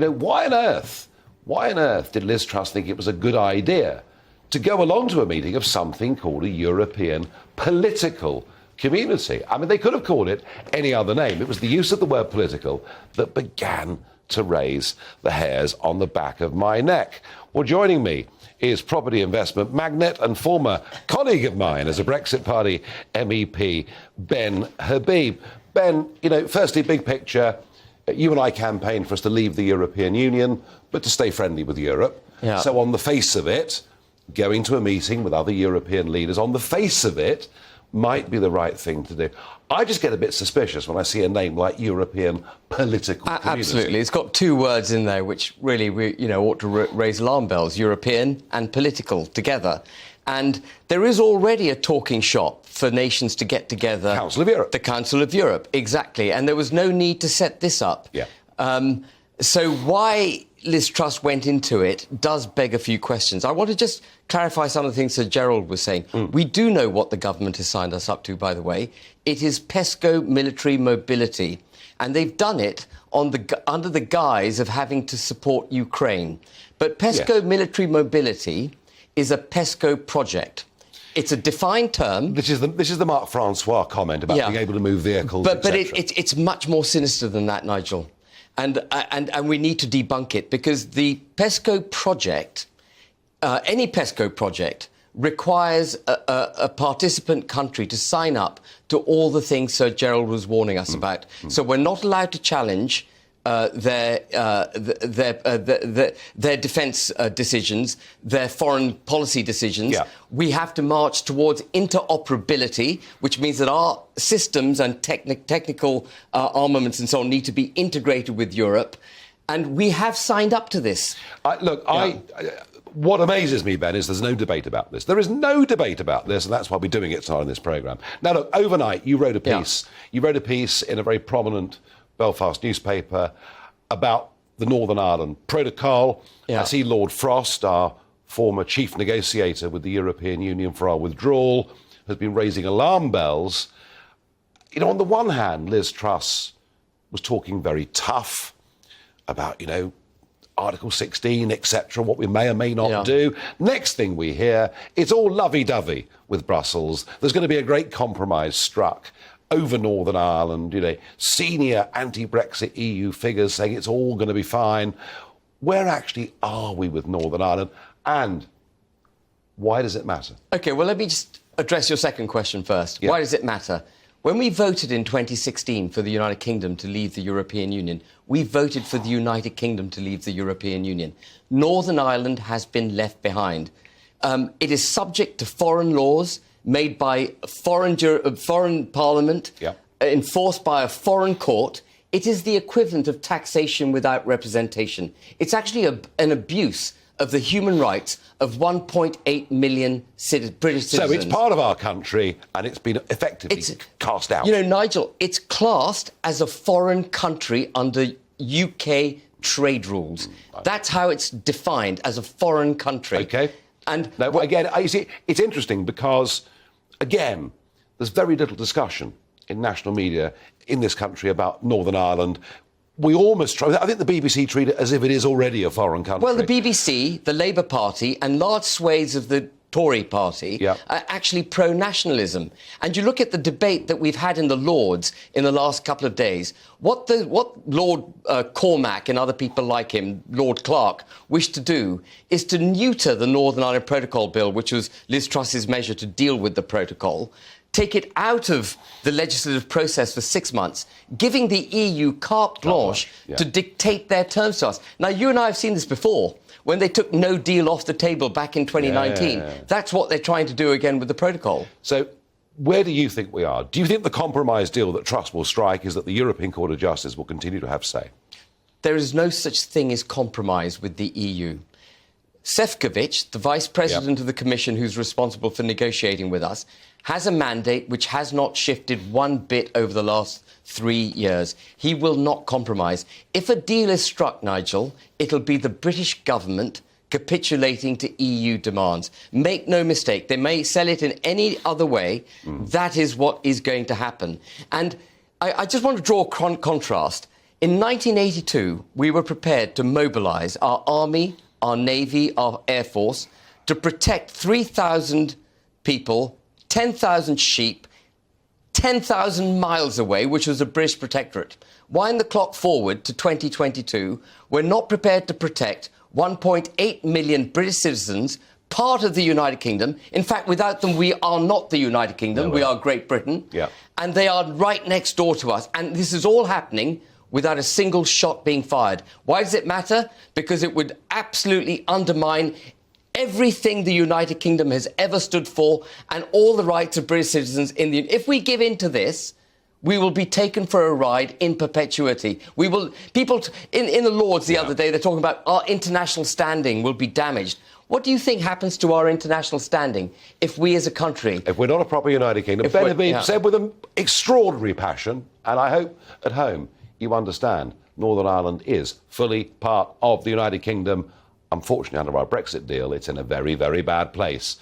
why on earth did Liz Truss think it was a good idea to go along to a meeting of something called a European political community? I mean, they could have called it any other name. It was the use of the word political that began to raise the hairs on the back of my neck. Well, joining me is property investment magnate and former colleague of mine as a Brexit Party MEP, Ben Habib. Ben, firstly, big picture, you and I campaigned for us to leave the European Union, but to stay friendly with Europe. Yeah. So on the face of it, going to a meeting with other European leaders, on the face of it, might be the right thing to do. I just get a bit suspicious when I see a name like European political community. Absolutely. It's got two words in there which really, ought to raise alarm bells, European and political together. And there is already a talking shop for nations to get together. Council of Europe. The Council of Europe, exactly. And there was no need to set this up. Yeah. So why Liz Truss went into it does beg a few questions. I want to just clarify some of the things that Gerald was saying. We do know what the government has signed us up to, by the way. It is PESCO military mobility. And they've done it under the guise of having to support Ukraine. But PESCO military mobility is a PESCO project. It's a defined term. This is the Marc Francois comment about being able to move vehicles, But it's much more sinister than that, Nigel. And we need to debunk it, because the PESCO project, any PESCO project, requires a participant country to sign up to all the things Sir Gerald was warning us about. So we're not allowed to challenge their defence decisions, their foreign policy decisions. Yeah. We have to march towards interoperability, which means that our systems and technical armaments and so on need to be integrated with Europe. And we have signed up to this. What amazes me, Ben, is there's no debate about this. There is no debate about this, and that's why we're doing it tonight in this programme. Now, look, overnight you wrote a piece. Yeah. You wrote a piece in a very prominent Belfast newspaper about the Northern Ireland Protocol. Yeah. I see Lord Frost, our former chief negotiator with the European Union for our withdrawal, has been raising alarm bells. On the one hand, Liz Truss was talking very tough about, Article 16, etc., what we may or may not do. Next thing we hear, it's all lovey-dovey with Brussels. There's going to be a great compromise struck over Northern Ireland, senior anti-Brexit EU figures saying it's all going to be fine. Where actually are we with Northern Ireland? And why does it matter? OK, well, let me just address your second question first. Yeah. Why does it matter? When we voted in 2016 for the United Kingdom to leave the European Union, we voted for the United Kingdom to leave the European Union. Northern Ireland has been left behind. It is subject to foreign laws made by foreign parliament, enforced by a foreign court. It is the equivalent of taxation without representation. It's actually an abuse of the human rights of 1.8 million British citizens. So it's part of our country and it's been effectively cast out. Nigel, it's classed as a foreign country under UK trade rules. That's how it's defined, as a foreign country. OK. And again, you see, it's interesting because, again, there's very little discussion in national media in this country about Northern Ireland. We almost try. I think the BBC treat it as if it is already a foreign country. Well, the BBC, the Labour Party, and large swathes of the Tory party are actually pro-nationalism. And you look at the debate that we've had in the Lords in the last couple of days. What Lord Cormack and other people like him, Lord Clark, wish to do is to neuter the Northern Ireland Protocol Bill, which was Liz Truss's measure to deal with the protocol, take it out of the legislative process for 6 months, giving the EU carte blanche to dictate their terms to us. Now, you and I have seen this before, when they took no deal off the table back in 2019. That's what they're trying to do again with the protocol. So where do you think we are? Do you think the compromise deal that Truss will strike is that the European Court of Justice will continue to have say? There is no such thing as compromise with the EU. Šefčovič, the Vice President of the Commission who's responsible for negotiating with us, has a mandate which has not shifted one bit over the last 3 years. He will not compromise. If a deal is struck, Nigel, it'll be the British government capitulating to EU demands. Make no mistake, they may sell it in any other way. That is what is going to happen. And I just want to draw a contrast. In 1982, we were prepared to mobilise our army, our navy, our air force to protect 3,000 people, 10,000 sheep, 10,000 miles away, which was the British protectorate. Wind the clock forward to 2022, we're not prepared to protect 1.8 million British citizens, part of the United Kingdom. In fact, without them, we are not the United Kingdom. We are Great Britain. Yeah. And they are right next door to us. And this is all happening without a single shot being fired. Why does it matter? Because it would absolutely undermine everything the United Kingdom has ever stood for and all the rights of British citizens in the... If we give in to this, we will be taken for a ride in perpetuity. We will... People... In the Lords the other day, they're talking about our international standing will be damaged. What do you think happens to our international standing if we as a country... If we're not a proper United Kingdom, Ben Habib said with an extraordinary passion, and I hope at home you understand, Northern Ireland is fully part of the United Kingdom. Unfortunately, under our Brexit deal, it's in a very, very bad place.